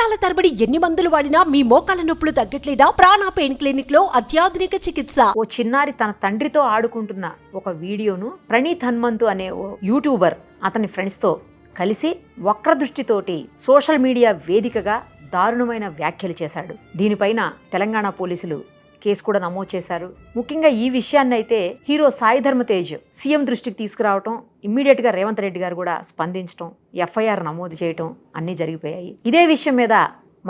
సంవత్సరాల తరబడి ఎన్ని మందులు వాడినా మీ మోకాల నొప్పులు తగ్గట్లేదా? ప్రాణ పెయిన్ క్లినిక్ లో అత్యాధునిక చికిత్స. ఓ చిన్నారి తన తండ్రితో ఆడుకుంటున్న ఒక వీడియోను ప్రణీత్ హనుమంతు అనే ఓ యూట్యూబర్ అతని ఫ్రెండ్స్ తో కలిసి వక్రదృష్టితోటి సోషల్ మీడియా వేదికగా దారుణమైన వ్యాఖ్యలు చేశాడు. దీనిపైన తెలంగాణ పోలీసులు కేసు కూడా నమోదు చేశారు. ముఖ్యంగా ఈ విషయాన్ని అయితే హీరో సాయి ధర్మ తేజ్ సీఎం దృష్టికి తీసుకురావటం, ఇమ్మీడియట్ గా రేవంత్ రెడ్డి గారు కూడా స్పందించడం, ఎఫ్ఐఆర్ నమోదు చేయటం అన్నీ జరిగిపోయాయి. ఇదే విషయం మీద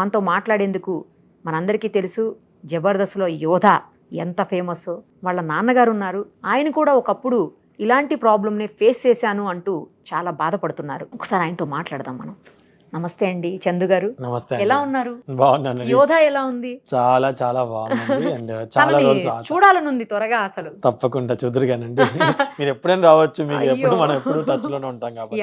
మనతో మాట్లాడేందుకు మనందరికీ తెలుసు జబర్దస్త్లో యోధ ఎంత ఫేమస్, వాళ్ళ నాన్నగారు ఉన్నారు. ఆయన కూడా ఒకప్పుడు ఇలాంటి ప్రాబ్లంని ఫేస్ చేశాను అంటూ చాలా బాధపడుతున్నారు. ఒకసారి ఆయనతో మాట్లాడదాం మనం. నమస్తే అండి చందు గారు. నమస్తే. ఎలా ఉన్నారు? బాగున్నాను. యోధ ఎలా ఉంది? చాలా చాలా బాగుంది అండ్ చాలా రోజులు చూడాలనుంది త్వరగా. అసలు తప్పకుండా చూదురుగానండి. మీరు ఎప్పుడైనా రావచ్చు, మీకు ఎప్పుడు మనం ఎప్పుడు టచ్ లోనే ఉంటాం కాబట్టి.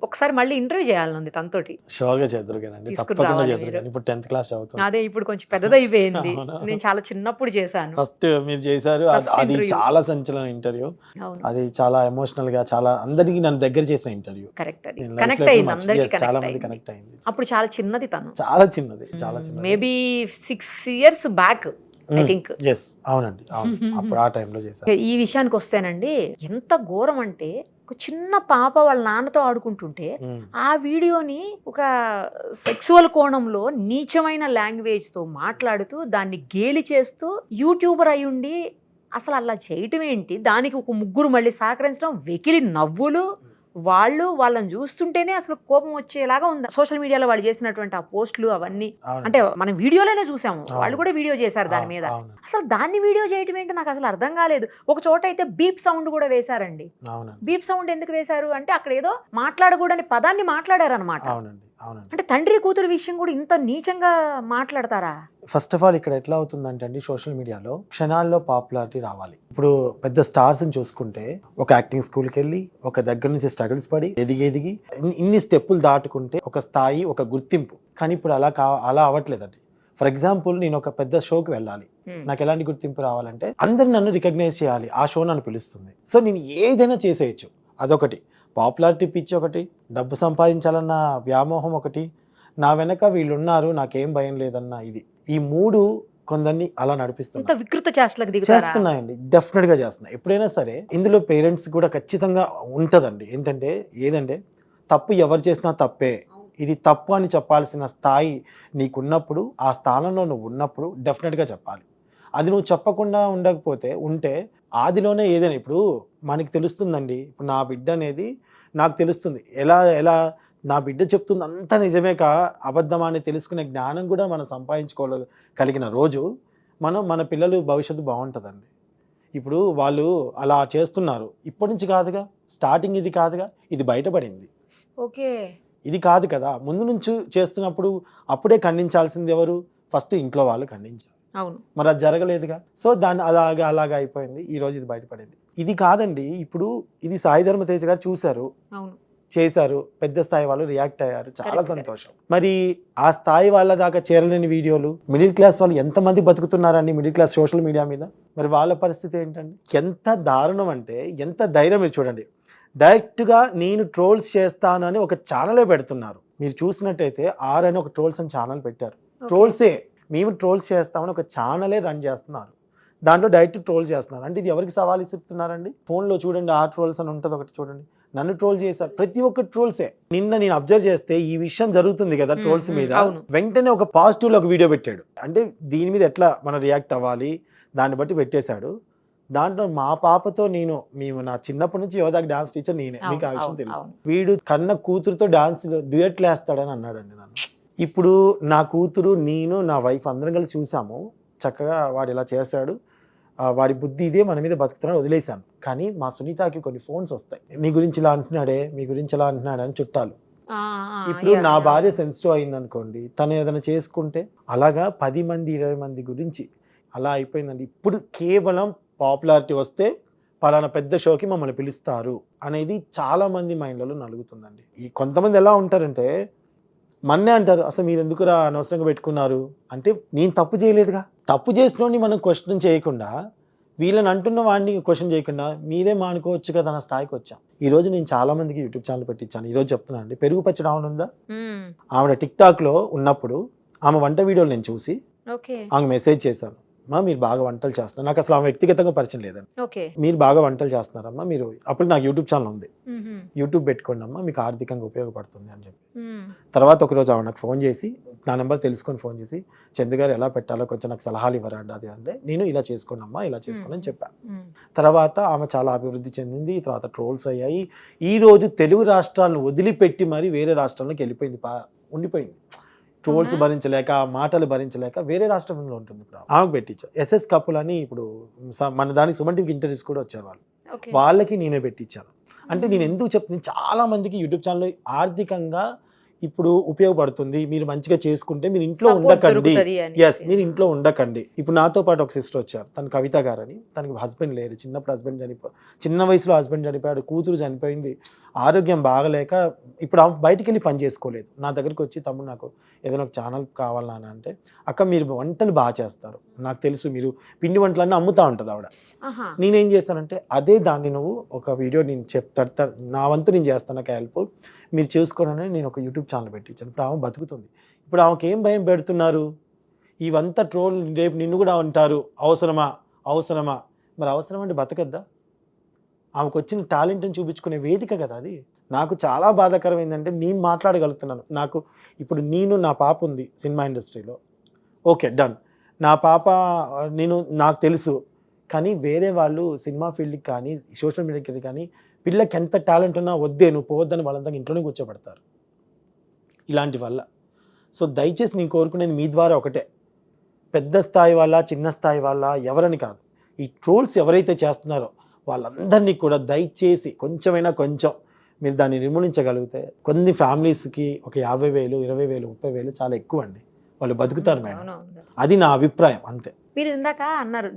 ఒకసారి మళ్ళీ ఇంటర్వ్యూ చేయాలనుంది తనతోటి. షూర్ గా చేదురుగానండి, తప్పకుండా చేదురుగాను. ఇప్పుడు 10th క్లాస్ అవుతుంది. అదే ఇప్పుడు కొంచెం పెద్దదైపోయింది. నేను చాలా చిన్నప్పుడు చేశాను. ఫస్ట్ మీరు చేశారు, అది చాలా సంచలన ఇంటర్వ్యూ. అది చాలా ఎమోషనల్ గా, చాలా అందరికి నన్ను దగ్గర చేసిన ఇంటర్వ్యూ. కరెక్ట్, అది కనెక్ట్ అయింది అందరికి. చాలా మంది కనెక్ట్ అయింది. అప్పుడు చాలా చిన్నది తను, చాలా చిన్నది, చాలా చిన్నది. Maybe 6 years back I think. అవునండి, అప్పుడు ఆ టైంలో చేశారు. ఈ విషయానికి వస్తేనండి, ఎంత ఘోరం అంటే ఒక చిన్న పాప వాళ్ళ నాన్నతో ఆడుకుంటుంటే ఆ వీడియోని ఒక సెక్సువల్ కోణంలో నీచమైన లాంగ్వేజ్ తో మాట్లాడుతూ దాన్ని గేలి చేస్తూ యూట్యూబర్ అయ్యుండి అసలు అలా చేయటం ఏంటి? దానికి ఒక ముగ్గురు మళ్ళీ సహకరించడం, వెకిలి నవ్వులు, వాళ్ళని చూస్తుంటేనే అసలు కోపం వచ్చేలాగా ఉంది. సోషల్ మీడియాలో వాళ్ళు చేసినటువంటి ఆ పోస్టులు అవన్నీ, అంటే మనం వీడియోలోనే చూసాము, వాళ్ళు కూడా వీడియో చేశారు దాని మీద. అసలు దాన్ని వీడియో చేయటం ఏంటి నాకు అసలు అర్థం కాలేదు. ఒక చోట అయితే బీప్ సౌండ్ కూడా వేశారండి. బీప్ సౌండ్ ఎందుకు వేశారు అంటే అక్కడ ఏదో మాట్లాడకూడని పదాన్ని మాట్లాడారు అనమాట. అంటే తండ్రి కూతురు విషయం కూడా ఇంత నీచంగా మాట్లాడతారా? ఫస్ట్ ఆఫ్ ఆల్ ఇక్కడ ఎట్లా అవుతుందంటే అండి, సోషల్ మీడియాలో క్షణాల్లో పాపులారిటీ రావాలి. ఇప్పుడు పెద్ద స్టార్స్ ని చూసుకుంటే ఒక యాక్టింగ్ స్కూల్కి వెళ్ళి ఒక దగ్గర నుంచి స్ట్రగుల్స్ పడి ఎదిగి ఇన్ని స్టెప్పులు దాటుకుంటే ఒక స్థాయి, ఒక గుర్తింపు. కానీ ఇప్పుడు అలా అవ్వట్లేదండి. ఫర్ ఎగ్జాంపుల్, నేను ఒక పెద్ద షోకి వెళ్ళాలి, నాకు ఎలాంటి గుర్తింపు రావాలంటే అందరు నన్ను రికగ్నైజ్ చేయాలి, ఆ షో నన్ను పిలుస్తుంది. సో నేను ఏదైనా చేసేయచ్చు. అదొకటి. పాపులారిటీ పిచ్చి ఒకటి, డబ్బు సంపాదించాలన్న వ్యామోహం ఒకటి, నా వెనక వీళ్ళు ఉన్నారు, నాకేం భయం లేదన్న ఇది. ఈ మూడు కొందరిని అలా చేస్తున్నాయండి. డెఫినెట్ గా చేస్తున్నాయి. ఎప్పుడైనా సరే ఇందులో పేరెంట్స్ కూడా ఖచ్చితంగా ఉంటదండి. ఏదంటే తప్పు ఎవరు చేసినా తప్పే, ఇది తప్పు అని చెప్పాల్సిన స్థాయి నీకున్నప్పుడు, ఆ స్థానంలో నువ్వు ఉన్నప్పుడు డెఫినెట్ గా చెప్పాలి. అది నువ్వు చెప్పకుండా ఉంటే ఆదిలోనే ఏదైనా, ఇప్పుడు మనకి తెలుస్తుందండి. ఇప్పుడు నా బిడ్డ అనేది నాకు తెలుస్తుంది, ఎలా నా బిడ్డ చెప్తుంది అంతా నిజమే అబద్ధమా అని తెలుసుకునే జ్ఞానం కూడా మనం సంపాదించుకోగలిగిన రోజు మన పిల్లలు భవిష్యత్తు బాగుంటుందండి. ఇప్పుడు వాళ్ళు అలా చేస్తున్నారు, ఇప్పటి నుంచి కాదుగా, స్టార్టింగ్ ఇది కాదుగా, ఇది బయటపడింది. ఓకే, ఇది కాదు కదా. ముందు నుంచి చేస్తున్నప్పుడు అప్పుడే ఖండించాల్సింది ఎవరు? ఫస్ట్ ఇంట్లో వాళ్ళు ఖండించారు. అవును, మరి అది జరగలేదుగా. సో దాన్ని అలాగా అయిపోయింది. ఈ రోజు ఇది బయటపడింది. ఇది కాదండి, ఇప్పుడు ఇది సాయి ధర్మ తేజ్ గారు చూశారు, చేశారు, పెద్ద స్థాయి వాళ్ళు రియాక్ట్ అయ్యారు, చాలా సంతోషం. మరి ఆ స్థాయి వాళ్ళ దాకా చేరలేని వీడియోలు, మిడిల్ క్లాస్ వాళ్ళు ఎంతమంది బతుకుతున్నారండి మిడిల్ క్లాస్ సోషల్ మీడియా మీద? మరి వాళ్ళ పరిస్థితి ఏంటండి? ఎంత దారుణం అంటే, ఎంత ధైర్యం. మీరు చూడండి, డైరెక్ట్గా నేను ట్రోల్స్ చేస్తాను అని ఒక ఛానలే పెడుతున్నారు. మీరు చూసినట్టయితే అని ఒక ట్రోల్స్ అని ఛానల్ పెట్టారు. ట్రోల్సే, మేము ట్రోల్స్ చేస్తామని ఒక ఛానలే రన్ చేస్తున్నారు. దాంట్లో డైరెక్ట్ ట్రోల్ చేస్తున్నారు. అంటే ఇది ఎవరికి సవాల్ ఇస్తున్నారండి? ఫోన్లో చూడండి, ఆ ట్రోల్స్ అని ఉంటుంది ఒకటి, చూడండి నన్ను ట్రోల్ చేశారు. ప్రతి ఒక్క ట్రోల్సే. నిన్న నేను అబ్జర్వ్ చేస్తే ఈ విషయం జరుగుతుంది కదా ట్రోల్స్ మీద, వెంటనే ఒక పాజిటివ్ లో ఒక వీడియో పెట్టాడు. అంటే దీని మీద ఎట్లా మనం రియాక్ట్ అవ్వాలి దాన్ని బట్టి పెట్టేశాడు. దాంట్లో మా పాపతో మేము నా చిన్నప్పటి నుంచి యోధాకి డాన్స్ టీచర్ నేనే, మీకు ఆ విషయం తెలుసు. వీడు కన్న కూతురుతో డాన్స్ డ్యూయట్లు వేస్తాడని అన్నాడండి నన్ను. ఇప్పుడు నా కూతురు, నేను, నా వైఫ్ అందరం కలిసి చూసాము. చక్కగా వాడు ఇలా చేశాడు, వాడి బుద్ధి ఇదే, మన మీద బతుకుతున్నాడు, వదిలేశాను. కానీ మా సునీతకి కొన్ని ఫోన్స్ వస్తాయి, మీ గురించి ఇలా అంటున్నాడే, మీ గురించి ఇలా అంటున్నాడే అని చుట్టాలు. ఇప్పుడు నా భార్య సెన్సిటివ్ అయింది అనుకోండి, తను ఏదైనా చేసుకుంటే అలాగా 10 మంది 20 మంది గురించి అలా అయిపోయిందండి. ఇప్పుడు కేవలం పాపులారిటీ వస్తే పలానా పెద్ద షోకి మమ్మల్ని పిలుస్తారు అనేది చాలా మంది మైండ్లలో నలుగుతుందండి. ఈ కొంతమంది ఎలా ఉంటారంటే మన్నే అంటారు, అసలు మీరు ఎందుకురా అనవసరంగా పెట్టుకున్నారు అంటే, నేను తప్పు చేయలేదుగా. తప్పు చేసినోడిని మనం క్వశ్చన్ చేయకుండా వీళ్ళని అంటున్న వాడిని క్వశ్చన్ చేయకుండా మీరే మానుకోవచ్చు కదా అన్న స్థాయికి వచ్చాం. ఈ రోజు నేను చాలా మందికి యూట్యూబ్ ఛానల్ పెట్టించాను. ఈ రోజు చెప్తున్నాను అండి, పెరుగు పచ్చడి ఆమె ఉందా, ఆవిడ టిక్ టాక్ లో ఉన్నప్పుడు ఆమె వంట వీడియోలు నేను చూసి ఆమె మెసేజ్ చేశాను, అమ్మా మీరు బాగా వంటలు చేస్తున్నారు. నాకు అసలు ఆమె వ్యక్తిగతంగా పరిచయం లేదండి. మీరు బాగా వంటలు చేస్తున్నారమ్మా, మీరు అప్పుడు నాకు యూట్యూబ్ ఛానల్ ఉంది, యూట్యూబ్ పెట్టుకోండి అమ్మా, మీకు ఆర్థికంగా ఉపయోగపడుతుంది అని చెప్పి. తర్వాత ఒకరోజు ఆమె నాకు ఫోన్ చేసి, నా నెంబర్ తెలుసుకొని ఫోన్ చేసి, చందు గారు ఎలా పెట్టాలో కొంచెం నాకు సలహాలు ఇవ్వరండి అది అంటే, నేను ఇలా చేసుకోనమ్మా ఇలా చేసుకోండి అని చెప్పాను. తర్వాత ఆమె చాలా అభివృద్ధి చెందింది. తర్వాత ట్రోల్స్ అయ్యాయి. ఈ రోజు తెలుగు రాష్ట్రాలను వదిలిపెట్టి మరి వేరే రాష్ట్రాల్లోకి వెళ్ళిపోయింది, ఉండిపోయింది. ట్రోల్స్ భరించలేక, మాటలు భరించలేక వేరే రాష్ట్రంలో ఉంటుంది. ఇప్పుడు ఆమెకు పెట్టించా. ఎస్ఎస్ కపుల్ అని ఇప్పుడు మన దానికి సుమన్ టీవీకి ఇంటర్వ్యూస్ కూడా వచ్చారు వాళ్ళు, వాళ్ళకి నేనే పెట్టించాను. అంటే నేను ఎందుకు చెప్తున్నాను, చాలా మందికి యూట్యూబ్ ఛానల్ ఆర్థికంగా ఇప్పుడు ఉపయోగపడుతుంది, మీరు మంచిగా చేసుకుంటే మీరు ఇంట్లో ఉండకండి. ఎస్, మీరు ఇంట్లో ఉండకండి. ఇప్పుడు నాతో పాటు ఒక సిస్టర్ వచ్చారు, తను కవిత గారని. తనకి హస్బెండ్ లేరు, చిన్నప్పుడు హస్బెండ్ చిన్న వయసులో హస్బెండ్ చనిపోయాడు, కూతురు చనిపోయింది, ఆరోగ్యం బాగలేక ఇప్పుడు ఆమె బయటికి వెళ్ళి పని చేసుకోలేదు. నా దగ్గరికి వచ్చి, తమ్ముడు నాకు ఏదైనా ఒక ఛానల్ కావాలా అని అంటే, అక్క మీరు వంటలు బాగా చేస్తారు, నాకు తెలుసు మీరు పిండి వంటలన్నీ అమ్ముతా ఉంటుంది ఆవిడ. నేనేం చేస్తానంటే, అదే దాన్ని నువ్వు ఒక వీడియో నేను చెప్తా, నా వంతు నేను చేస్తాను, నాకు హెల్ప్ మీరు చేసుకోనని నేను ఒక యూట్యూబ్ ఛానల్ పెట్టించాను. ఇప్పుడు ఆమె బతుకుతుంది. ఇప్పుడు ఆమెకి ఏం భయం పెడుతున్నారు, ఇవంతా ట్రోల్, రేపు నిన్ను కూడా అంటారు, అవసరమా అవసరమా. మరి అవసరం అంటే బతకద్దా? ఆమెకు వచ్చిన టాలెంట్ని చూపించుకునే వేదిక కదా అది. నాకు చాలా బాధాకరం ఏంటంటే, నేను మాట్లాడగలుగుతున్నాను. నాకు ఇప్పుడు నా పాప ఉంది సినిమా ఇండస్ట్రీలో, ఓకే డన్, నా పాప నాకు తెలుసు. కానీ వేరే వాళ్ళు సినిమా ఫీల్డ్కి కానీ సోషల్ మీడియాకి కానీ పిల్లకి ఎంత టాలెంట్ ఉన్నా వద్దే నువ్వు పోవద్దని వాళ్ళంతా ఇంట్లోనే కూర్చోబెడతారు ఇలాంటి వల్ల. సో దయచేసి నేను కోరుకునేది మీ ద్వారా ఒకటే, పెద్ద స్థాయి వాళ్ళ చిన్న స్థాయి వాళ్ళ ఎవరని కాదు, ఈ ట్రోల్స్ ఎవరైతే చేస్తున్నారో వాళ్ళందరినీ కూడా దయచేసి కొంచెమైనా కొంచెం మీరు దాన్ని నిర్మూలించగలిగితే, కొన్ని ఫ్యామిలీస్కి ఒక 50,000, 20,000, 30,000 చాలా ఎక్కువ అండి, వాళ్ళు బతుకుతారు మేడం. అది నా అభిప్రాయం అంతే. మీరు ఇందాక అన్నారు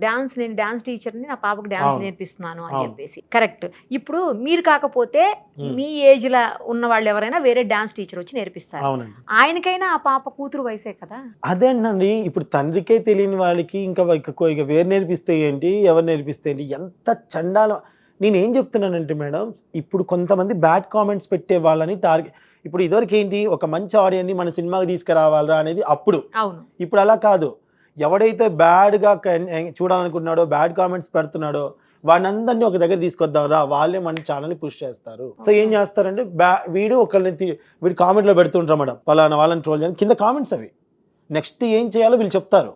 నేను డాన్స్ టీచర్ని, నా పాపకు డాన్స్ నేర్పిస్తున్నాను అని చెప్పేసి. కరెక్ట్. ఇప్పుడు మీరు కాకపోతే మీ ఏజ్ లా ఉన్న వాళ్ళు ఎవరైనా వేరే డాన్స్ టీచర్ వచ్చి నేర్పిస్తారు, ఆయనకైనా ఆ పాప కూతురు వయసే కదా. అదేనండి, ఇప్పుడు తండ్రికే తెలియని వాళ్ళకి ఇంకా వేరు నేర్పిస్తే ఏంటి, ఎవరు నేర్పిస్తే ఏంటి, ఎంత చండాలం. నేనేం చెప్తున్నానంటే మేడం, ఇప్పుడు కొంతమంది బ్యాడ్ కామెంట్స్ పెట్టే వాళ్ళని టార్గెట్, ఇప్పుడు ఇదివరకు ఏంటి, ఒక మంచి ఆడియన్ని మన సినిమాకి తీసుకురావాలా అనేది అప్పుడు. ఇప్పుడు అలా కాదు, ఎవడైతే బ్యాడ్గా చూడాలనుకుంటున్నాడో, బ్యాడ్ కామెంట్స్ పెడుతున్నాడో వాడిని అందరినీ ఒక దగ్గర తీసుకొద్దాం రా, వాళ్ళే మన ఛానల్ని పుష్ చేస్తారు. సో ఏం చేస్తారంటే, వీడు వీడు కామెంట్లో పెడుతుంటారు మేడం, పలానా వాళ్ళని ట్రోల్ చేయాలి, కింద కామెంట్స్ అవి, నెక్స్ట్ ఏం చేయాలో వీళ్ళు చెప్తారు,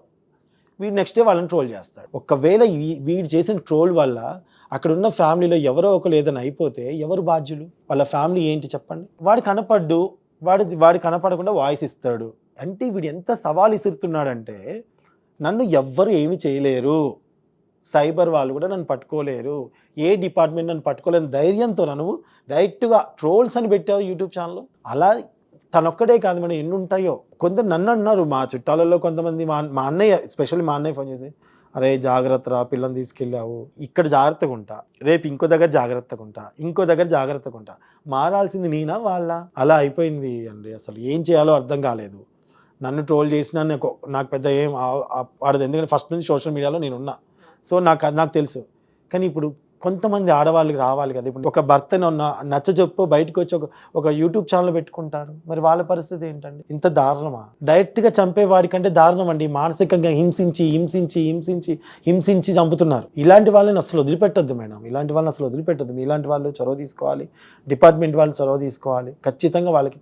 వీడు నెక్స్ట్ డే వాళ్ళని ట్రోల్ చేస్తాడు. ఒకవేళ వీడు చేసిన ట్రోల్ వల్ల అక్కడ ఉన్న ఫ్యామిలీలో ఎవరో ఒకరు ఏదైనా అయిపోతే ఎవరు బాధ్యులు? వాళ్ళ ఫ్యామిలీ ఏంటి చెప్పండి. వాడు కనపడ్డు, వాడు కనపడకుండా వాయిస్ ఇస్తాడు అంటే వీడు ఎంత సవాల్ ఇస్తున్నాడంటే, నన్ను ఎవ్వరు ఏమి చేయలేరు, సైబర్ వాళ్ళు కూడా నన్ను పట్టుకోలేరు, ఏ డిపార్ట్మెంట్ నన్ను పట్టుకోలేని ధైర్యంతో నువ్వు డైరెక్ట్గా ట్రోల్స్ అని పెట్టావు యూట్యూబ్ ఛానల్లో. అలా తనొక్కడే కాదు మేడం, ఎన్ని ఉంటాయో. కొందరు నన్ను అన్నారు, మా చుట్టాలలో కొంతమంది, మా అన్నయ్య, ఎస్పెషల్లీ మా అన్నయ్య ఫోన్ చేసి, అరే జాగ్రత్తరా, పిల్లల్ని తీసుకెళ్ళావు, ఇక్కడ జాగ్రత్తగా ఉంటా, రేపు ఇంకో దగ్గర జాగ్రత్తగా ఉంటా, ఇంకో దగ్గర జాగ్రత్తగా ఉంటా. మారాల్సింది నేనా వాళ్ళ? అలా అయిపోయింది అండి. అసలు ఏం చేయాలో అర్థం కాలేదు. నన్ను ట్రోల్ చేసినా నాకు పెద్ద ఏం ఆడదు, ఎందుకంటే ఫస్ట్ నుంచి సోషల్ మీడియాలో నేను ఉన్నా, సో నాకు తెలుసు. కానీ ఇప్పుడు కొంతమంది ఆడవాళ్ళకి రావాలి కదా, ఇప్పుడు ఒక భర్తను నచ్చజెప్పో బయటకు వచ్చి ఒక యూట్యూబ్ ఛానల్ పెట్టుకుంటారు, మరి వాళ్ళ పరిస్థితి ఏంటండి? ఇంత దారుణమా? డైరెక్ట్గా చంపే వాడికంటే దారుణం అండి, మానసికంగా హింసించి హింసించి హింసించి హింసించి చంపుతున్నారు. ఇలాంటి వాళ్ళని అసలు వదిలిపెట్టొద్దు మేడం, ఇలాంటి వాళ్ళని అసలు వదిలిపెట్టద్దు. ఇలాంటి వాళ్ళు చొరవ తీసుకోవాలి, డిపార్ట్మెంట్ వాళ్ళు చొరవ తీసుకోవాలి, ఖచ్చితంగా వాళ్ళకి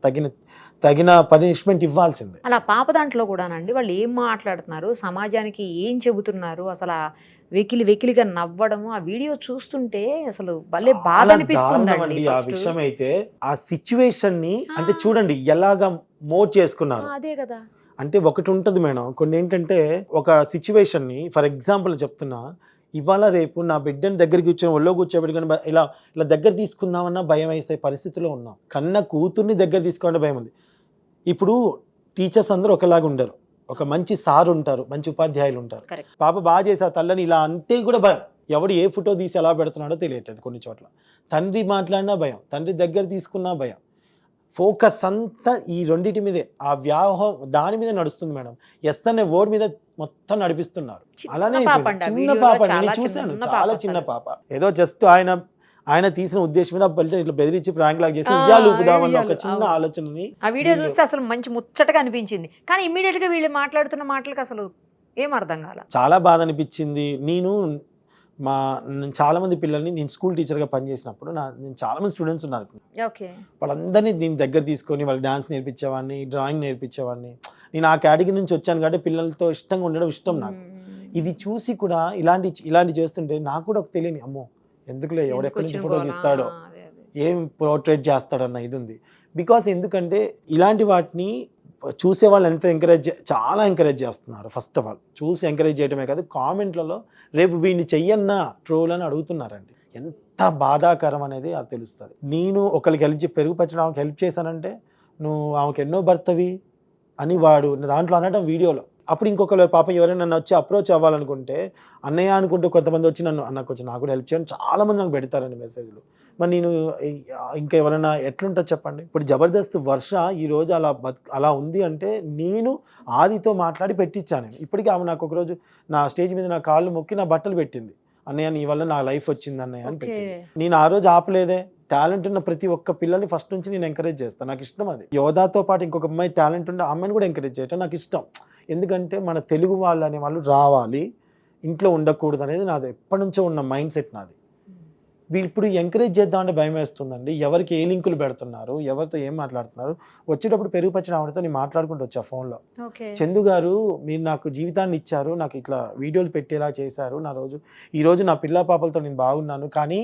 తగిన పనిష్మెంట్ ఇవ్వాల్సిందే. అలా పాప దాంట్లో కూడానండి, వాళ్ళు ఏం మాట్లాడుతున్నారు, సమాజానికి ఏం చెబుతున్నారు, అసలు వెకిలిగా నవ్వడము, ఆ వీడియో చూస్తుంటే అసలు భలే బాధ అనిపిస్తుందండి. ఆ విషయం అయితే ఆ సిచ్యువేషన్ ని అంటే చూడండి ఎలాగా మోడ్ చేసుకున్నారు. అదే కదా, అంటే ఒకటి ఉంటది మేడం, కొన్ని ఏంటంటే ఒక సిచ్యువేషన్ ని, ఫర్ ఎగ్జాంపుల్ చెప్తున్నా, ఇవాళ రేపు నా బిడ్డని దగ్గరికి కూర్చొని ఒళ్ళో కూర్చోబెట్టుకుని ఇలా దగ్గర తీసుకుందామన్నా భయం వేసే పరిస్థితిలో ఉన్నాం. కన్న కూతుర్ని దగ్గర తీసుకోవాలంటే భయం ఉంది. ఇప్పుడు టీచర్స్ అందరూ ఒకలాగా ఉండరు, ఒక మంచి సార్ ఉంటారు, మంచి ఉపాధ్యాయులు ఉంటారు. పాప బాగా చేసా తల్లని ఇలా అంటే కూడా భయం, ఎవడు ఏ ఫోటో తీసి ఎలా పెడుతున్నాడో తెలియట్లేదు. కొన్ని చోట్ల తండ్రి మాట్లాడినా భయం, తండ్రి దగ్గర తీసుకున్నా భయం. ఫోకస్ అంతా ఈ రెండింటి మీదే, ఆ వ్యాహం దాని మీద నడుస్తుంది మేడం. ఎస్ అనే వర్డ్ మీద మొత్తం నడిపిస్తున్నారు. అలానే అయిపోయింది. చిన్న పాప, నేను చూశాను, చాలా చిన్న పాప. ఏదో జస్ట్ ఆయన తీసిన ఉద్దేశం మీద ఇట్లా బెదిరించి ప్రాంక్ లాగా చేసి ఉయ్యాలు ఊపుదామన్న ఒక చిన్న ఆలోచనని ఆ వీడియో చూస్తే అసలు మంచి ముచ్చటగా అనిపించింది. కానీ ఇమ్మీడియట్ గా వీళ్ళు మాట్లాడుతున్న మాటలకు అసలు ఏం అర్థం కాల. చాలా బాధ అనిపించింది. నేను చాలా మంది పిల్లల్ని, నేను స్కూల్ టీచర్గా పనిచేసినప్పుడు నేను చాలా మంది స్టూడెంట్స్ ఉన్నారు. వాళ్ళందరినీ దీని దగ్గర తీసుకొని వాళ్ళు డాన్స్ నేర్పించేవాడిని, డ్రాయింగ్ నేర్పించేవాడిని. నేను ఆ కేటగిరీ నుంచి వచ్చాను కాబట్టి పిల్లలతో ఇష్టంగా ఉండడం ఇష్టం నాకు. ఇది చూసి కూడా ఇలాంటి చేస్తుంటే నాకు కూడా ఒక తెలియని, అమ్మో ఎందుకులే, ఎవడెక్కడి నుంచి ఫోటో తీస్తాడో, ఏం పోర్ట్రేట్ చేస్తాడన్న ఇది ఉంది. బికాస్ ఎందుకంటే ఇలాంటి వాటిని చూసే వాళ్ళు చాలా ఎంకరేజ్ చేస్తున్నారు. ఫస్ట్ ఆఫ్ ఆల్ చూసి ఎంకరేజ్ చేయడమే కాదు, కామెంట్లలో రేపు వీడిని చెయ్యన్నా ట్రోల్ అని అడుగుతున్నారండి. ఎంత బాధాకరం అనేది అది తెలుస్తుంది. నేను ఒకరికి పెరుగు పచ్చడం ఆమెకు హెల్ప్ చేశానంటే నువ్వు ఆమెకు ఎన్నో భర్తవి అని వాడు దాంట్లో అనడం వీడియోలో. అప్పుడు ఇంకొకరు పాపం ఎవరైనా నన్ను వచ్చి అప్రోచ్ అవ్వాలనుకుంటే, అన్నయ్య అనుకుంటూ కొంతమంది వచ్చి నాకు వచ్చి నాకు కూడా హెల్ప్ చేయండి, చాలామంది నాకు పెడతారండి మెసేజ్లు. మరి నేను ఇంకా ఎవరైనా ఎట్లుంటుంది చెప్పండి. ఇప్పుడు జబర్దస్త్ వర్ష ఈరోజు అలా ఉంది అంటే నేను ఆదితో మాట్లాడి పెట్టించాను. ఇప్పటికీ ఆమె నాకు ఒకరోజు నా స్టేజ్ మీద నా కాళ్ళు మొక్కి నా బట్టలు పెట్టింది, అన్నయ్య నీ వల్ల నా లైఫ్ వచ్చింది అన్నయ్య అని పెట్టింది. నేను ఆ రోజు ఆపలేదే. టాలెంట్ ఉన్న ప్రతి ఒక్క పిల్లల్ని ఫస్ట్ నుంచి నేను ఎంకరేజ్ చేస్తాను, నాకు ఇష్టం అది. యోధాతో పాటు ఇంకొక అమ్మాయి టాలెంట్ ఉంటే ఆ అమ్మాయిని కూడా ఎంకరేజ్ చేయటం నాకు ఇష్టం. ఎందుకంటే మన తెలుగు వాళ్ళు అనే వాళ్ళు రావాలి, ఇంట్లో ఉండకూడదు అనేది నాది ఎప్పటి నుంచో ఉన్న మైండ్ సెట్ నాది. వీళ్ళు ఇప్పుడు ఎంకరేజ్ చేద్దామంటే భయం వేస్తుందండి. ఎవరికి ఏ లింకులు పెడుతున్నారు, ఎవరితో ఏం మాట్లాడుతున్నారు. వచ్చేటప్పుడు పెరుగు పచ్చిన ఆవిడతో నేను మాట్లాడుకుంటూ వచ్చా ఫోన్లో, చందు గారు మీరు నాకు జీవితాన్ని ఇచ్చారు, నాకు ఇట్లా వీడియోలు పెట్టేలా చేశారు, ఈరోజు నా పిల్ల పాపలతో నేను బాగున్నాను, కానీ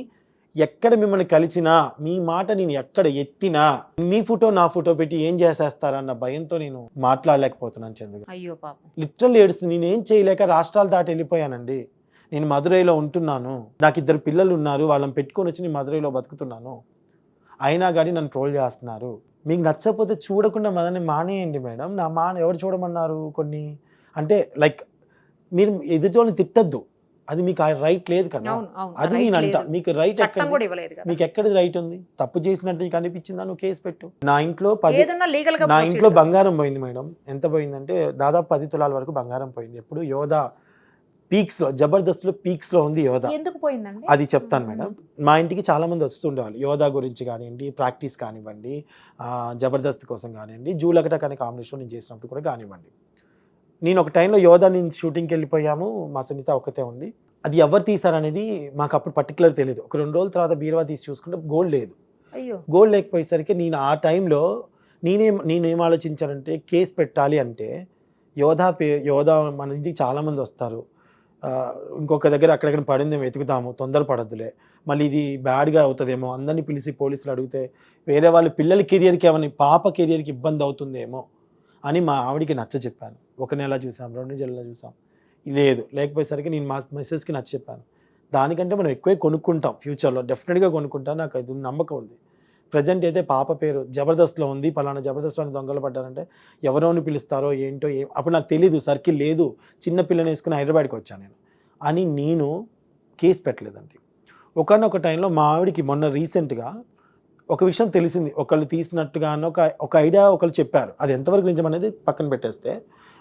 ఎక్కడ మిమ్మల్ని కలిసినా మీ మాట నేను ఎక్కడ ఎత్తినా మీ ఫోటో నా ఫోటో పెట్టి ఏం చేసేస్తారన్న భయంతో నేను మాట్లాడలేకపోతున్నాను చందు. అయ్యో పాపం, లిటరల్ ఏడుస్తుంది. నేనేం చేయలేక రాష్ట్రాలు దాటి వెళ్ళిపోయానండి. నేను మదురైలో ఉంటున్నాను, నాకు 2 పిల్లలు ఉన్నారు, వాళ్ళని పెట్టుకొని వచ్చి నేను మదురైలో బతుకుతున్నాను, అయినా కానీ నన్ను ట్రోల్ చేస్తున్నారు. మీకు నచ్చకపోతే చూడకుండా మానేయండి మేడం. ఎవరు చూడమన్నారు? కొన్ని అంటే లైక్ మీరు ఎదుటోళ్ళని తిట్టద్దు, అది మీకు ఆ రైట్ లేదు కదా. అది నేను అంట, మీకు రైట్ ఎక్కడ, మీకు ఎక్కడిది రైట్ ఉంది? తప్పు చేసినట్టు నీకు అనిపించిందా, నువ్వు కేసు పెట్టు. నా ఇంట్లో బంగారం పోయింది మేడం. ఎంత పోయిందంటే దాదాపు 10 తులాల వరకు బంగారం పోయింది. ఎప్పుడు యోధా పీక్స్ లో, జబర్దస్త్ లో పీక్స్ లో ఉంది యోధా. ఎందుకు పోయిందండి అది చెప్తాను మేడం. మా ఇంటికి చాలా మంది వస్తుండేవాళ్ళు, యోధా గురించి కానివ్వండి, ప్రాక్టీస్ కానివ్వండి, జబర్దస్త్ కోసం కానివ్వండి, జూలకట కానీ కాంబినేషన్ నేను చేసినప్పుడు కూడా కానివ్వండి. నేను ఒక టైంలో యోధా నుంచి షూటింగ్కి వెళ్ళిపోయాము, మా సునీత ఒక్కతే ఉంది. అది ఎవరు తీసారనేది మాకు అప్పుడు పర్టికులర్ తెలియదు. ఒక 2 రోజుల తర్వాత బీరువా తీసి చూసుకుంటే గోల్డ్ లేదు. గోల్డ్ లేకపోయేసరికి నేను ఆ టైంలో నేనేం ఆలోచించానంటే, కేసు పెట్టాలి అంటే యోధా మన ఇంటికి చాలామంది వస్తారు, ఇంకొక దగ్గర అక్కడెక్కడ పడిందేమో వెతుకుతాము, తొందర పడద్దులే, మళ్ళీ ఇది బ్యాడ్గా అవుతుందేమో, అందరినీ పిలిచి పోలీసులు అడిగితే వేరే వాళ్ళ పిల్లల కెరియర్కి ఏమైనా, పాప కెరియర్కి ఇబ్బంది అవుతుందేమో అని మా ఆవిడికి నచ్చ చెప్పాను. 1 నెల చూసాం, 2 నెలలు చూసాం, లేకపోయేసరికి నేను మా మెసేజ్కి నచ్చ చెప్పాను. దానికంటే మనం ఎక్కువే కొనుక్కుంటాం ఫ్యూచర్లో, డెఫినెట్గా కొనుక్కుంటాం, నాకు అది నమ్మకం ఉంది. ప్రజెంట్ అయితే పాప పేరు జబర్దస్త్లో ఉంది, పలానా జబర్దస్త్లో దొంగలు పడ్డారంటే ఎవరోని పిలుస్తారో ఏంటో అప్పుడు నాకు తెలీదు, సర్కిల్ లేదు, చిన్న పిల్లని వేసుకుని హైదరాబాద్కి వచ్చాను నేను కేసు పెట్టలేదండి. ఒకనొక టైంలో మా ఆవిడికి మొన్న రీసెంట్గా ఒక విషయం తెలిసింది, ఒకళ్ళు తీసినట్టుగానో ఒక ఐడియా ఒకళ్ళు చెప్పారు. అది ఎంతవరకు నిజం అనేది పక్కన పెట్టేస్తే,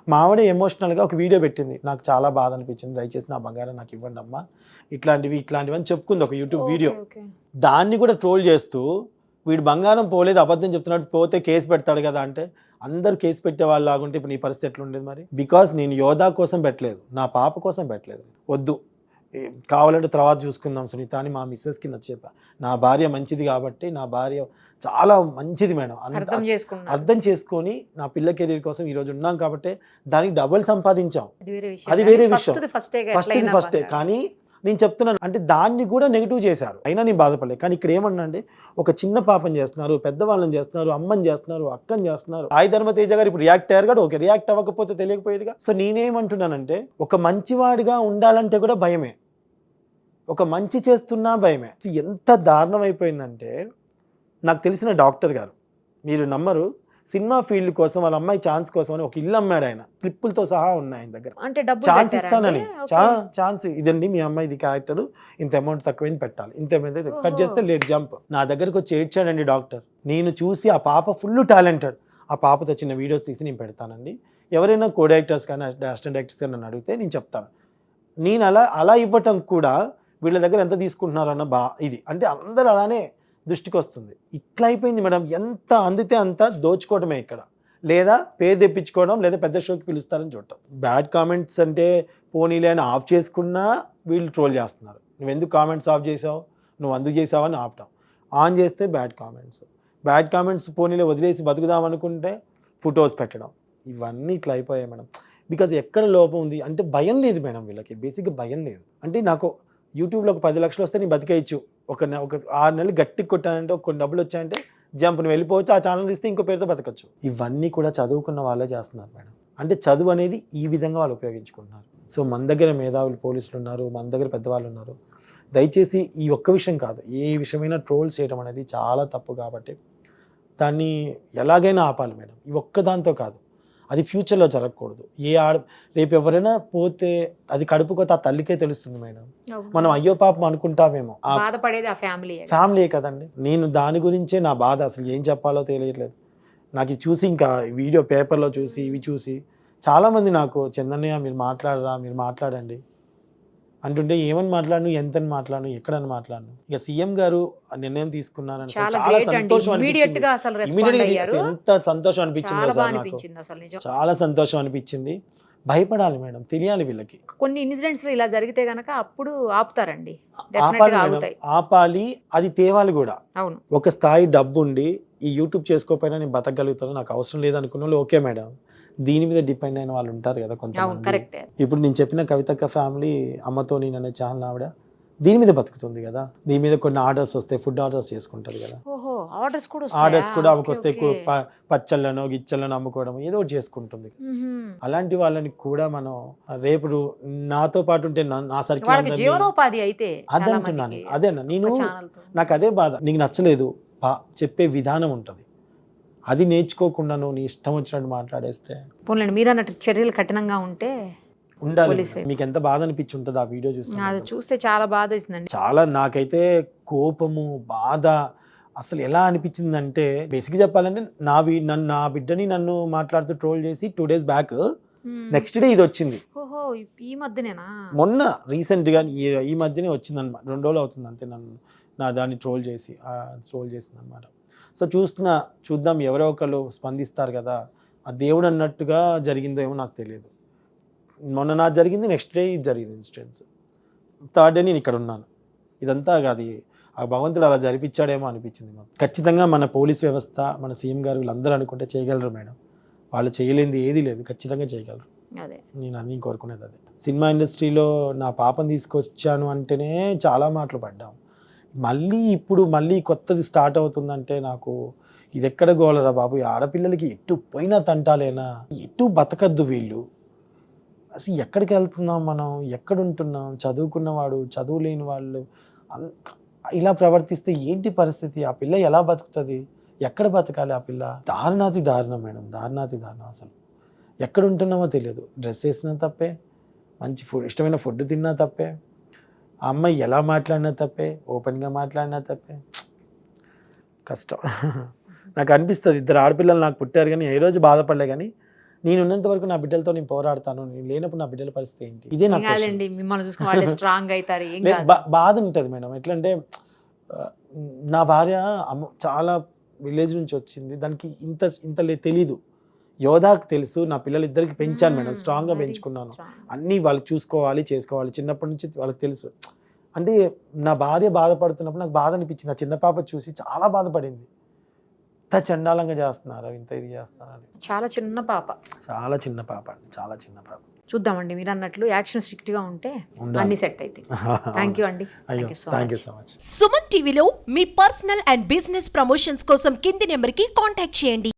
మా ఆవిడ ఎమోషనల్గా ఒక వీడియో పెట్టింది, నాకు చాలా బాధ అనిపించింది, దయచేసి నా బంగారం నాకు ఇవ్వండి అమ్మా, ఇట్లాంటివి అని చెప్పుకుంది, ఒక యూట్యూబ్ వీడియో. దాన్ని కూడా ట్రోల్ చేస్తూ వీడు బంగారం పోలేదు, అబద్ధం చెప్తున్నాడు, పోతే కేసు పెడతాడు కదా అంటే, అందరూ కేసు పెట్టే వాళ్ళు లాగుంటే ఇప్పుడు నీ పరిస్థితి ఎట్లుండేది మరి? బికాస్ నేను యోధా కోసం పెట్టలేదు, నా పాప కోసం పెట్టలేదు. వద్దు, కావాలంటే తర్వాత చూసుకుందాం సునీత అని మా మిస్సెస్కి నచ్చ చెప్పా. నా భార్య మంచిది కాబట్టి, నా భార్య చాలా మంచిది మేడం, అర్థం చేసుకొని నా పిల్ల కెరీర్ కోసం ఈరోజు ఉన్నాం కాబట్టి దానికి డబుల్ సంపాదించాం, అది వేరే విషయం. ఫస్టే కానీ నేను చెప్తున్నాను అంటే దాన్ని కూడా నెగిటివ్ చేశారు, అయినా నేను బాధపడలేదు. కానీ ఇక్కడ ఏమన్నా అంటే, ఒక చిన్న పాపని చేస్తున్నారు, పెద్దవాళ్ళని చేస్తున్నారు, అమ్మని చేస్తున్నారు, అక్కని చేస్తున్నారు. సాయి ధర్మ తేజ గారు ఇప్పుడు రియాక్ట్ అయ్యారు కదా, ఓకే, రియాక్ట్ అవ్వకపోతే తెలియకపోయేదిగా. సో నేనేమంటున్నానంటే, ఒక మంచివాడిగా ఉండాలంటే కూడా భయమే, ఒక మంచి చేస్తున్నా భయమే. ఎంత దారుణం అయిపోయిందంటే, నాకు తెలిసిన డాక్టర్ గారు, మీరు నమ్మరు, సినిమా ఫీల్డ్ కోసం వాళ్ళ అమ్మాయి ఛాన్స్ కోసం అని ఒక ఇల్లు అమ్మాడు ఆయన, స్లిప్పులతో సహా ఉన్నాయి ఆయన దగ్గర, ఛాన్స్ ఇస్తానని. ఛాన్స్ ఇదండి మీ అమ్మాయి, ఇది క్యారెక్టర్, ఇంత అమౌంట్ తక్కువైంది పెట్టాలి, ఇంత కట్ చేస్తే లేట్ జంప్. నా దగ్గరకు వచ్చి ఏడ్చాడండి డాక్టర్, నేను చూసి ఆ పాప ఫుల్ టాలెంటెడ్, ఆ పాపతో చిన్న వీడియోస్ తీసి నేను పెడతానండి. ఎవరైనా కో డైరెక్టర్స్ కానీ అసిస్టెంట్ డైరెక్టర్స్ కానీ నన్ను అడిగితే నేను చెప్తాను. నేను అలా ఇవ్వటం కూడా వీళ్ళ దగ్గర ఎంత తీసుకుంటున్నారన్న ఇది అంటే అందరూ అలానే దృష్టికి వస్తుంది. ఇట్లా అయిపోయింది మేడం. ఎంత అందితే అంత దోచుకోవడమే ఇక్కడ, లేదా పేరు తెప్పించుకోవడం, లేదా పెద్ద షోకి పిలుస్తారని చూడటం. బ్యాడ్ కామెంట్స్ అంటే పోనీలే అని ఆఫ్ చేసుకున్నా వీళ్ళు ట్రోల్ చేస్తున్నారు. నువ్వు ఎందుకు కామెంట్స్ ఆఫ్ చేసావు, నువ్వు అందుకు చేసావు అని ఆపటం. ఆన్ చేస్తే బ్యాడ్ కామెంట్స్ పోనీలే వదిలేసి బతుకుదాం అనుకుంటే ఫొటోస్ పెట్టడం. ఇవన్నీ ఇట్లా అయిపోయాయి మేడం. బికాజ్ ఎక్కడ లోపం ఉంది అంటే భయం లేదు మేడం వీళ్ళకి, బేసిక్గా భయం లేదు. అంటే నాకు యూట్యూబ్లో ఒక 10 లక్షలు వస్తే నేను బతికేయచ్చు, ఒక 6 నెలలు గట్టికి కొట్టానంటే కొన్ని డబ్బులు వచ్చాయంటే జంప్ నువ్వు వెళ్ళిపోవచ్చు, ఆ ఛానల్ తీస్తే ఇంకో పేరుతో బతకచ్చు. ఇవన్నీ కూడా చదువుకున్న వాళ్ళే చేస్తున్నారు మేడం. అంటే చదువు అనేది ఈ విధంగా వాళ్ళు ఉపయోగించుకుంటున్నారు. సో మన దగ్గర మేధావులు పోలీసులు ఉన్నారు, మన దగ్గర పెద్దవాళ్ళు ఉన్నారు. దయచేసి ఈ ఒక్క విషయం కాదు, ఏ విషయమైనా ట్రోల్స్ చేయడం అనేది చాలా తప్పు. కాబట్టి దాన్ని ఎలాగైనా ఆపాలి మేడం. ఈ ఒక్క దాంతో కాదు, అది ఫ్యూచర్లో జరగకూడదు. రేపు ఎవరైనా పోతే అది కడుపు కొత్త ఆ తల్లికే తెలుస్తుంది మేడం. మనం అయ్యో పాపం అనుకుంటామేమో, బాధపడేది ఆ ఫ్యామిలీ కదండి. నేను దాని గురించే నా బాధ, అసలు ఏం చెప్పాలో తెలియట్లేదు నాకు. ఇది చూసి ఇంకా వీడియో పేపర్లో చూసి ఇవి చూసి చాలామంది నాకు చందన్నయ్య మీరు మాట్లాడండి అంటుంటే ఏమని మాట్లాడను, ఎంతని మాట్లాడను, ఎక్కడని మాట్లాడను. ఇక సీఎం గారు నిర్ణయం తీసుకున్నారని చాలా సంతోషం అనిపించింది. ఎంత సంతోషం అనిపించిందో సార్ నాకు, చాలా సంతోషం అనిపించింది. భయపడాలి మేడం, తెలియాలి వీళ్ళకి. కొన్ని ఇన్సిడెంట్స్ ఇలా జరిగితే గనక అప్పుడు ఆపుతారండి, ఆపాలి, అది తేవాలి కూడా. అవును, ఒక స్థాయి డబ్బు ఉండి ఈ యూట్యూబ్ చేసుకోకపోయినా నేను బతకగలుగుతాను, నాకు అవసరం లేదనుకున్న వాళ్ళు ఓకే మేడం. దీని మీద డిపెండ్ అయిన వాళ్ళు ఉంటారు కదా కొంతమంది. ఇప్పుడు నేను చెప్పిన కవితక్క ఫ్యామిలీ అమ్మతో నేను అనే ఛానల్ ఆవిడ దీని మీద బతుకుతుంది కదా. దీని మీద కొన్ని ఆర్డర్స్ వస్తే ఫుడ్ ఆర్డర్స్ చేసుకుంటారు కదా. ఆర్డర్స్ కూడా ఆమెకు వస్తే పచ్చళ్ళను గిచ్చళ్ళను అమ్ముకోవడం ఏదో ఒకటి చేసుకుంటుంది. అలాంటి వాళ్ళని కూడా మనం రేపు నాతో పాటు ఉంటే నా సర్కిల్ అదంటున్నాను. అదేనా నేను నాకు అదే బాధ. నీకు నచ్చలేదు చెప్పే విధానం ఉంటుంది, అది నేర్చుకోకుండా నువ్వు నీ ఇష్టం వచ్చినట్టు మాట్లాడేస్తే. పోన్లేండి, మీరు అన్నట్టు చర్యలు కఠినంగా ఉండాలి. మీకు ఎంత బాధ అనిపించి ఉంటుంది ఆ వీడియో చూస్తే? చాలా బాధ వేసిందండి. చాలా, నాకైతే కోపము బాధ అసలు ఎలా అనిపించిందంటే, బేసిక్గా చెప్పాలంటే నా బిడ్డని నన్ను మాట్లాడుతూ ట్రోల్ చేసి 2 days బ్యాక్ నెక్స్ట్ డే ఇది వచ్చింది. ఈ మధ్యనేనా? మొన్న రీసెంట్ గా ఈ మధ్యనే వచ్చింది అనమాట. 2 రోజులు అవుతుంది అంతే నన్ను దాన్ని ట్రోల్ చేసింది అనమాట. సో చూద్దాం ఎవరో ఒకళ్ళు స్పందిస్తారు కదా. ఆ దేవుడు అన్నట్టుగా జరిగిందో ఏమో నాకు తెలియదు. మొన్న నాకు జరిగింది, నెక్స్ట్ డే ఇది జరిగింది ఇన్సిడెంట్స్. 3rd day నేను ఇక్కడ ఉన్నాను. ఇదంతా అది ఆ భగవంతుడు అలా జరిపించాడేమో అనిపించింది మాకు. ఖచ్చితంగా మన పోలీస్ వ్యవస్థ, మన సీఎం గారు వీళ్ళందరూ అనుకుంటే చేయగలరు మేడం. వాళ్ళు చేయలేనిది ఏదీ లేదు, ఖచ్చితంగా చేయగలరు. నేను అన్నీ కోరుకునేది అదే. సినిమా ఇండస్ట్రీలో నా పాపను తీసుకొచ్చాను అంటేనే చాలా మాటలు పడ్డాం. మళ్ళీ కొత్తది స్టార్ట్ అవుతుందంటే నాకు ఇది ఎక్కడ గోలరా బాబు. ఈ ఆడపిల్లలకి ఎటు పోయినా తంటాలేనా, ఎటు బతకద్దు వీళ్ళు. అసలు ఎక్కడికి వెళ్తున్నాం మనం, ఎక్కడుంటున్నాం? చదువుకున్నవాడు, చదువు లేని వాళ్ళు ఇలా ప్రవర్తిస్తే ఏంటి పరిస్థితి? ఆ పిల్ల ఎలా బతుకుతుంది? ఎక్కడ బతకాలి ఆ పిల్ల? దారుణం మేడం, దారుణం. అసలు ఎక్కడ ఉంటున్నామో తెలియదు. డ్రెస్ వేసినా తప్పే, మంచి ఇష్టమైన ఫుడ్ తిన్నా తప్పే, ఆ అమ్మాయి ఎలా మాట్లాడినా తప్పే, ఓపెన్గా మాట్లాడినా తప్పే. కష్టం. నాకు అనిపిస్తుంది 2 ఆడపిల్లలు నాకు పుట్టారు కానీ ఏ రోజు బాధపడలే. కానీ నేను ఉన్నంత వరకు నా బిడ్డలతో నేను పోరాడతాను. నేను లేనప్పుడు నా బిడ్డల పరిస్థితి ఏంటి? ఇదే నాకు బాధ ఉంటుంది మేడం. ఎట్లంటే నా భార్య చాలా విలేజ్ నుంచి వచ్చింది, దానికి ఇంత తెలీదు. యోధాకు తెలుసు, నా పిల్లలిద్దరికి పెంచాను మేడం, స్ట్రాంగ్గా పెంచుకున్నాను. అన్నీ వాళ్ళకి చూసుకోవాలి, చేసుకోవాలి, చిన్నప్పటి నుంచి వాళ్ళకి తెలుసు. అంటే నా భార్య బాధపడుతున్నప్పుడు నాకు బాధ అనిపించింది. నా చిన్న పాప చూసి చాలా బాధపడింది. ఇంత చండాలంగా చేస్తున్నారు, ఇంత ఇది చేస్తున్నారు. చాలా చిన్న పాప చూద్దామండి. మీరు అన్నట్లు యాక్షన్ స్ట్రిక్ట్ గా ఉంటే అన్ని సెట్ అవుతాయి. థ్యాంక్ యూ అండి. Thank you so much. Suman టీవీలో మీ పర్సనల్ అండ్ బిజినెస్ ప్రమోషన్స్ కోసం కింది నెంబర్కి కాంటాక్ట్ చేయండి.